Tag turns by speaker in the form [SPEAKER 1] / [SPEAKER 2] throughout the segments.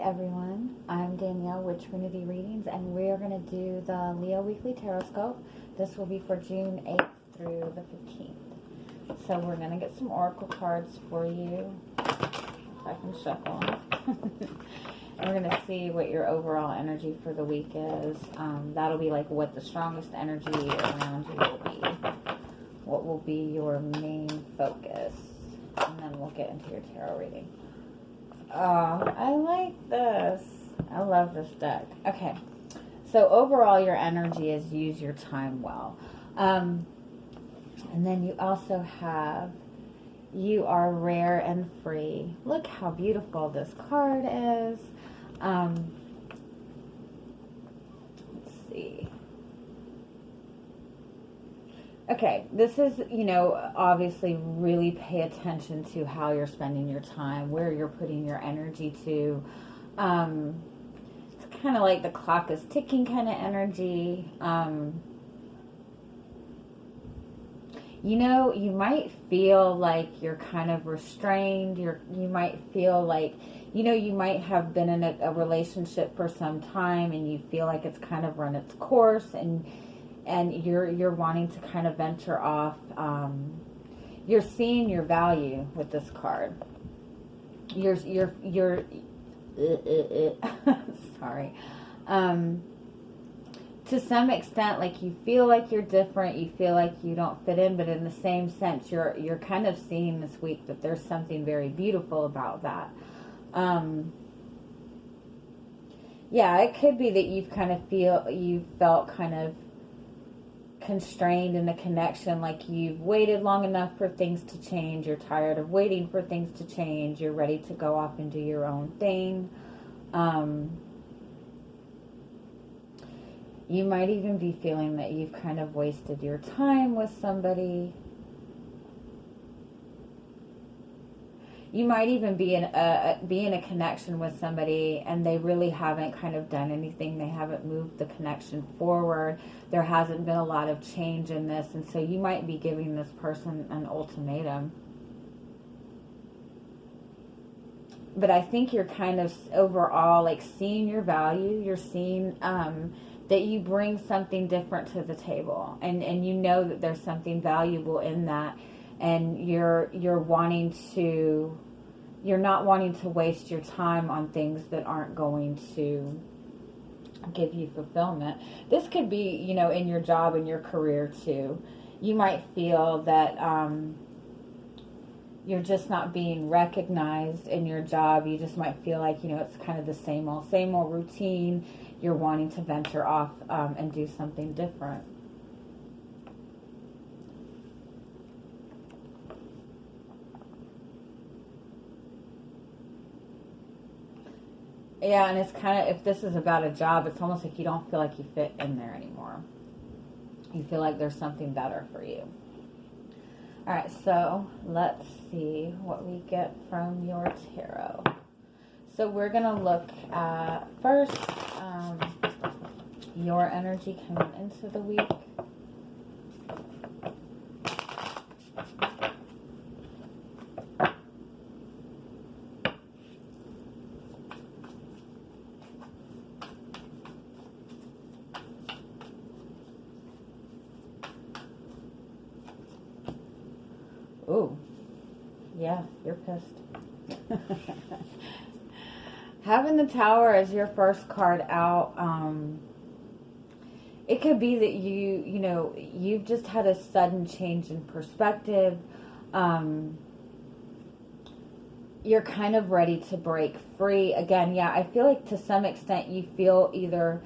[SPEAKER 1] everyone, I'm Danielle with Trinity Readings, and we are going to do the Leo Weekly Tarotscope. This will be for June 8th through the 15th. So we're going to get some oracle cards for you, if I can shuffle them. And we're going to see what your overall energy for the week is. That'll be like what the strongest energy around you will be. What will be your main focus. And then we'll get into your tarot reading. Oh, I like this. I love this deck. Okay. So overall, your energy is use your time well. And then you also have, you are rare and free. Look how beautiful this card is. Let's see. Okay, this is, obviously really pay attention to how you're spending your time, where you're putting your energy to. It's kind of like the clock is ticking kind of energy. You might feel like you're kind of restrained. You might feel like, you might have been in a relationship for some time and you feel like it's kind of run its course and you're wanting to kind of venture off. You're seeing your value with this card. You're sorry. To some extent, like you feel like you're different, you feel like you don't fit in, but in the same sense, you're kind of seeing this week that there's something very beautiful about that. Yeah, it could be that you felt kind of constrained in a connection, like you've waited long enough for things to change, you're tired of waiting for things to change, you're ready to go off and do your own thing. You might even be feeling that you've kind of wasted your time with somebody. You might even be in a connection with somebody and they really haven't kind of done anything. They haven't moved the connection forward. There hasn't been a lot of change in this. And so you might be giving this person an ultimatum. But I think you're kind of overall like seeing your value. You're seeing that you bring something different to the table. And you know that there's something valuable in that. And you're not wanting to waste your time on things that aren't going to give you fulfillment. This could be, in your job and your career too. You might feel that you're just not being recognized in your job. You just might feel like, it's kind of the same old routine. You're wanting to venture off and do something different. Yeah, and it's kind of, if this is about a job, it's almost like you don't feel like you fit in there anymore. You feel like there's something better for you. All right, so let's see what we get from your tarot. So we're going to look at first your energy coming into the week. Ooh, yeah, you're pissed. Having the Tower as your first card out, it could be that you've just had a sudden change in perspective. You're kind of ready to break free. Again, yeah, I feel like to some extent you feel either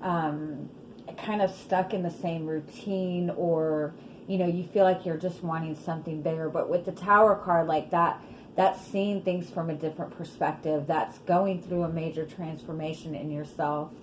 [SPEAKER 1] kind of stuck in the same routine or you feel like you're just wanting something bigger. But with the Tower card like that, that's seeing things from a different perspective. That's going through a major transformation in yourself.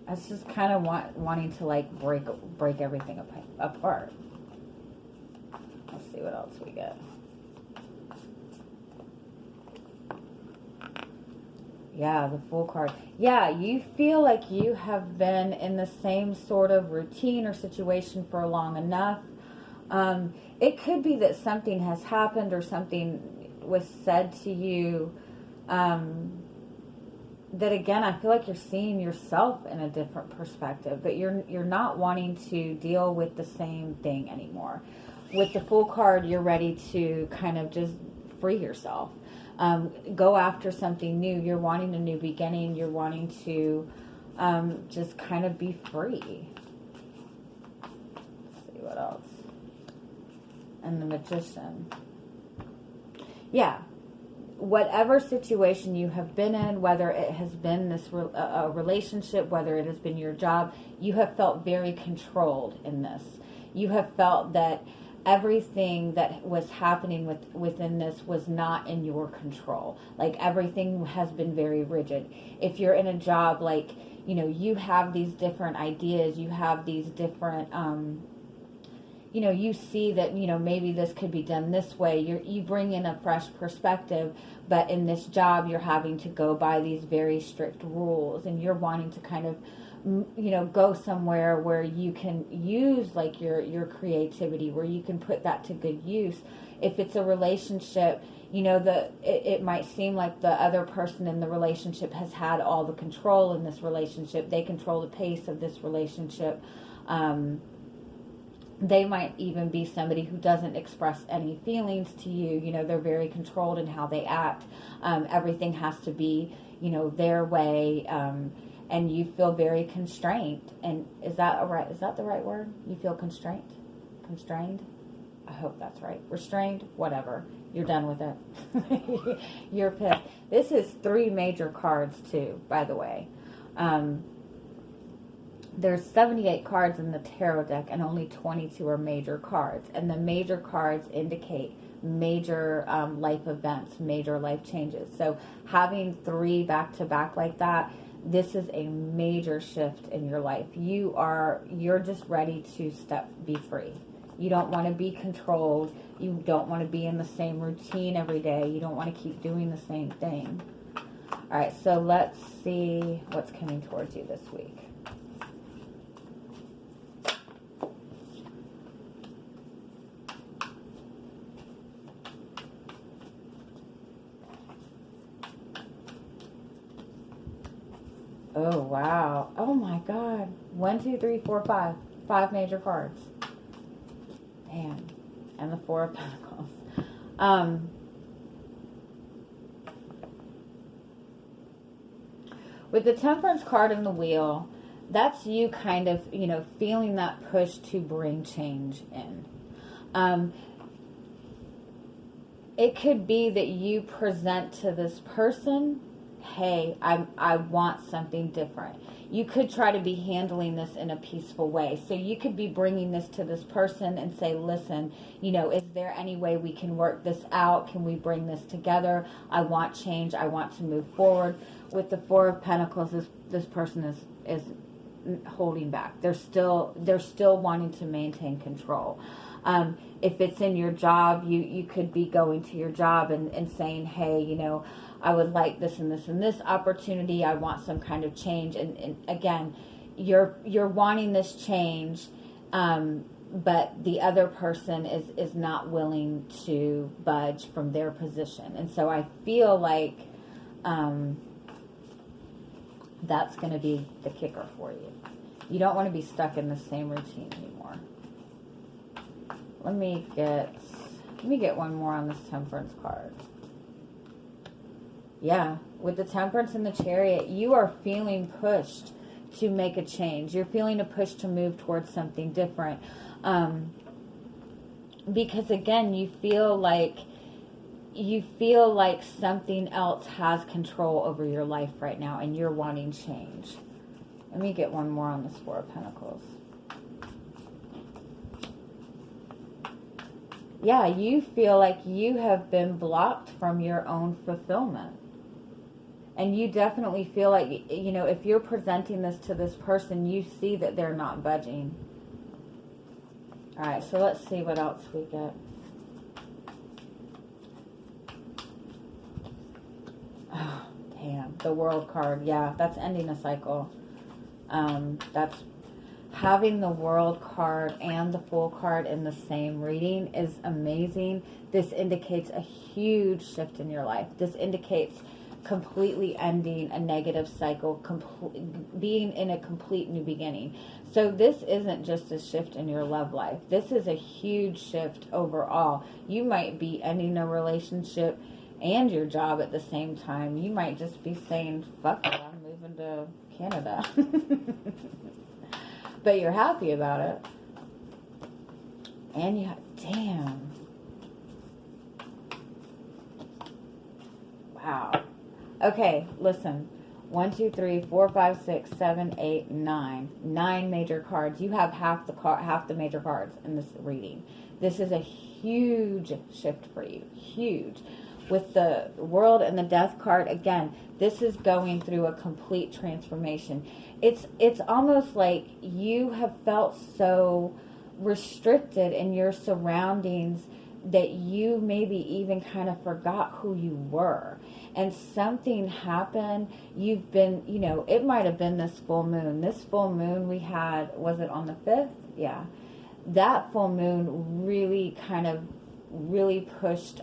[SPEAKER 1] That's just kind of wanting to like break everything apart. Let's see what else we get. Yeah, the Fool card. Yeah, you feel like you have been in the same sort of routine or situation for long enough. It could be that something has happened or something was said to you, that again, I feel like you're seeing yourself in a different perspective, but you're not wanting to deal with the same thing anymore. With the Fool card, you're ready to kind of just free yourself. Go after something new. You're wanting a new beginning. You're wanting to just kind of be free. Let's see what else. And the Magician. Yeah. Whatever situation you have been in, whether it has been this a relationship, whether it has been your job, you have felt very controlled in this. You have felt that everything that was happening within this was not in your control. Like everything has been very rigid. If you're in a job, like, you know, you have these different ideas, you have these different, you know, you see that, you know, maybe this could be done this way. You bring in a fresh perspective, but in this job, you're having to go by these very strict rules, and you're wanting to kind of, you know, go somewhere where you can use like your creativity, where you can put that to good use. If it's a relationship, you know, it might seem like the other person in the relationship has had all the control in this relationship. They control the pace of this relationship. They might even be somebody who doesn't express any feelings to you. You know, they're very controlled in how they act. Everything has to be, you know, their way. And you feel very constrained. And is that the right word? You feel constrained? Constrained? I hope that's right. Restrained? Whatever. You're done with it. You're pissed. This is 3 major cards too, by the way. There's 78 cards in the tarot deck, and only 22 are major cards. And the major cards indicate major life events, major life changes. So having 3 back to back like that, this is a major shift in your life. You're just ready to be free. You don't want to be controlled. You don't want to be in the same routine every day. You don't want to keep doing the same thing. All right, so let's see what's coming towards you this week. Oh, wow. Oh, my God. 1, 2, 3, 4, 5. 5 major cards. Man. And the 4 of Pentacles. With the Temperance card in the wheel, that's you kind of, you know, feeling that push to bring change in. It could be that you present to this person, hey, I want something different. You could try to be handling this in a peaceful way. So you could be bringing this to this person and say, listen, you know, is there any way we can work this out? Can we bring this together? I want change. I want to move forward. With the 4 of Pentacles, this person is holding back. They're still wanting to maintain control. If it's in your job, you could be going to your job and saying, hey, you know, I would like this and this and this opportunity. I want some kind of change. And again, you're wanting this change, but the other person is not willing to budge from their position. And so I feel like that's going to be the kicker for you. You don't want to be stuck in the same routine anymore. Let me get one more on this Temperance card. Yeah, with the Temperance and the Chariot, you are feeling pushed to make a change. You're feeling a push to move towards something different. Because again, you feel like something else has control over your life right now, and you're wanting change. Let me get one more on this 4 of Pentacles. Yeah, you feel like you have been blocked from your own fulfillment. And you definitely feel like, you know, if you're presenting this to this person, you see that they're not budging. All right, so let's see what else we get. Oh, damn, the World card. Yeah, that's ending a cycle. having the World card and the Fool card in the same reading is amazing. This indicates a huge shift in your life. This indicates completely ending a negative cycle, being in a complete new beginning. So this isn't just a shift in your love life. This is a huge shift overall. You might be ending a relationship and your job at the same time. You might just be saying, fuck it, I'm moving to Canada. But you're happy about it. And you, damn. Wow. Okay, listen. 1, 2, 3, 4, 5, 6, 7, 8, 9. 9 major cards. You have half the major cards in this reading. This is a huge shift for you. Huge. With the World and the Death card, again, this is going through a complete transformation. It's almost like you have felt so restricted in your surroundings that you maybe even kind of forgot who you were. And something happened. You've been, you know, it might have been this full moon. This full moon we had, was it on the 5th? Yeah. That full moon really kind of really pushed,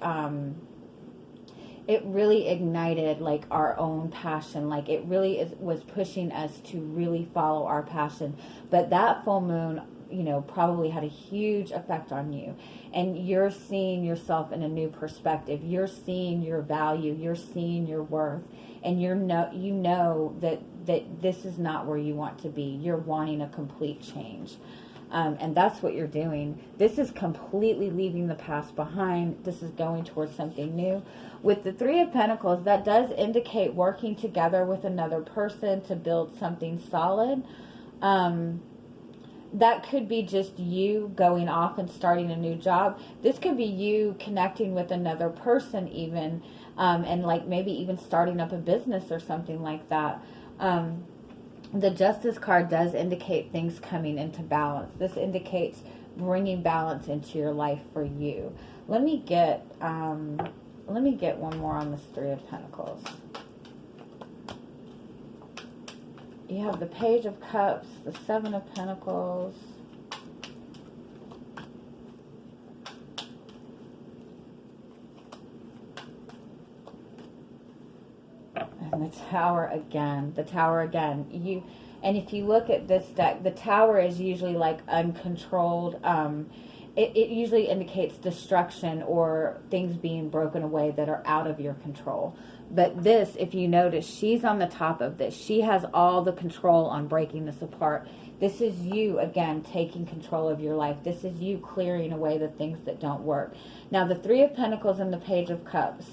[SPEAKER 1] it really ignited like our own passion. Like it really was pushing us to really follow our passion. But that full moon, you know, probably had a huge effect on you. And you're seeing yourself in a new perspective. You're seeing your value. You're seeing your worth. And you know that this is not where you want to be. You're wanting a complete change. And that's what you're doing. This is completely leaving the past behind. This is going towards something new. With the 3 of Pentacles, that does indicate working together with another person to build something solid. That could be just you going off and starting a new job. This could be you connecting with another person even, and like maybe even starting up a business or something like that. The Justice card does indicate things coming into balance. This indicates bringing balance into your life for you. Let me get one more on this 3 of Pentacles. You have the Page of Cups, the 7 of Pentacles, and the Tower again. The Tower again. And if you look at this deck, the Tower is usually like uncontrolled. It usually indicates destruction or things being broken away that are out of your control. But this, if you notice, she's on the top of this. She has all the control on breaking this apart. This is you, again, taking control of your life. This is you clearing away the things that don't work. Now, the 3 of Pentacles and the Page of Cups.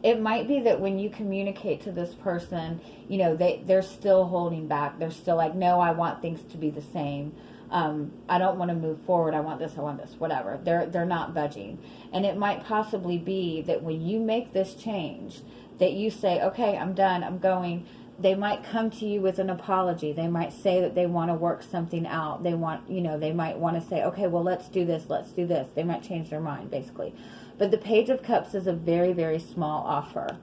[SPEAKER 1] It might be that when you communicate to this person, you know, they're still holding back. They're still like, no, I want things to be the same. I don't want to move forward. I want this, whatever. They're not budging. And it might possibly be that when you make this change, that you say, okay, I'm done, I'm going. They might come to you with an apology. They might say that they want to work something out. They want, you know, they might want to say, okay, well, let's do this, let's do this. They might change their mind, basically. But the Page of Cups is a very, very small offer.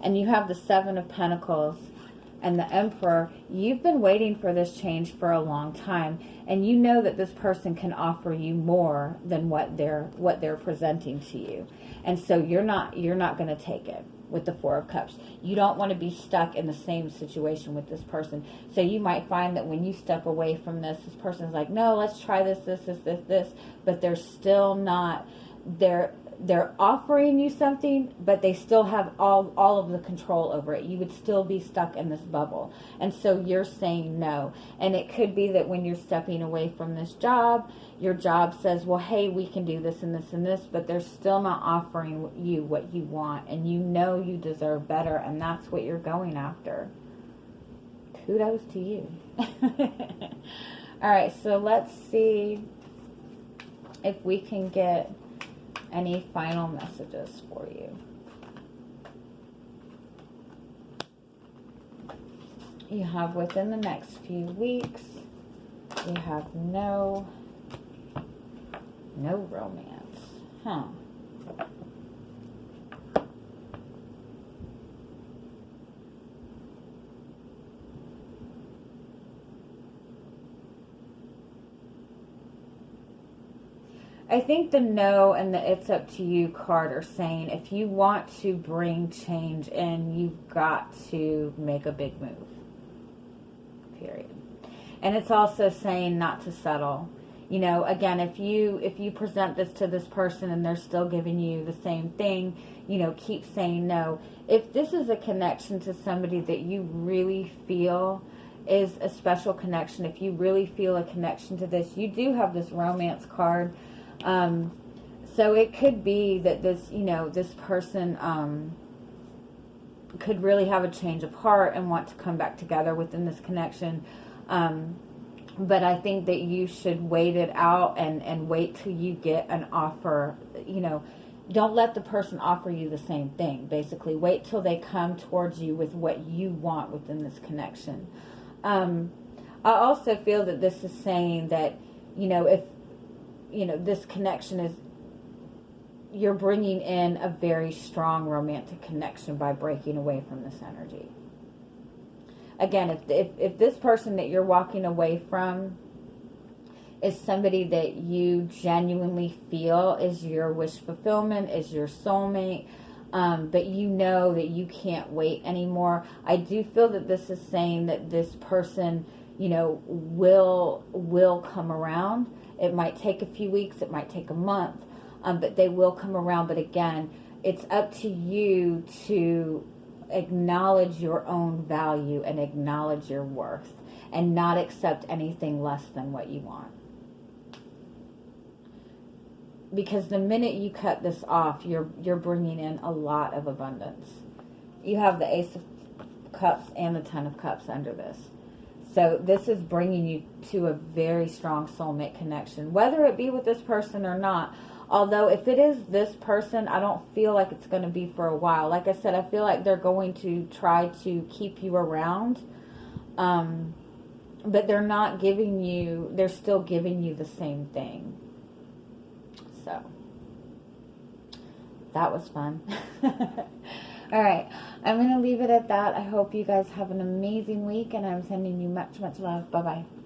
[SPEAKER 1] And you have the 7 of Pentacles and the Emperor. You've been waiting for this change for a long time, and you know that this person can offer you more than what they're presenting to you. And so you're not going to take it with the 4 of Cups. You don't want to be stuck in the same situation with this person. So you might find that when you step away from this person's like, no, let's try this, but they're still not, they're offering you something, but they still have all of the control over it. You would still be stuck in this bubble. And so you're saying no. And it could be that when you're stepping away from this job, your job says, well, hey, we can do this and this and this, but they're still not offering you what you want. And you know you deserve better, and that's what you're going after. Kudos to you. All right, so let's see if we can get any final messages for you. You have within the next few weeks, you have no romance. Huh. I think the no and the it's up to you card are saying if you want to bring change in, you've got to make a big move. Period. And it's also saying not to settle. You know, again, if you present this to this person and they're still giving you the same thing, you know, keep saying no. If this is a connection to somebody that you really feel is a special connection, if you really feel a connection to this, you do have this romance card. So it could be that this, you know, this person could really have a change of heart and want to come back together within this connection. But I think that you should wait it out and wait till you get an offer. You know, don't let the person offer you the same thing. Basically, wait till they come towards you with what you want within this connection. I also feel that this is saying that, you know, if, you know, this connection is, you're bringing in a very strong romantic connection by breaking away from this energy. Again, if this person that you're walking away from is somebody that you genuinely feel is your wish fulfillment, is your soulmate, but you know that you can't wait anymore, I do feel that this is saying that this person, you know, will come around. It might take a few weeks, it might take a month, but they will come around. But again, it's up to you to acknowledge your own value and acknowledge your worth and not accept anything less than what you want. Because the minute you cut this off, you're bringing in a lot of abundance. You have the Ace of Cups and the Ten of Cups under this. So this is bringing you to a very strong soulmate connection, whether it be with this person or not. Although if it is this person, I don't feel like it's going to be for a while. Like I said, I feel like they're going to try to keep you around. But they're not giving you, they're still giving you the same thing. So, that was fun. All right, I'm going to leave it at that. I hope you guys have an amazing week, and I'm sending you much, much love. Bye-bye.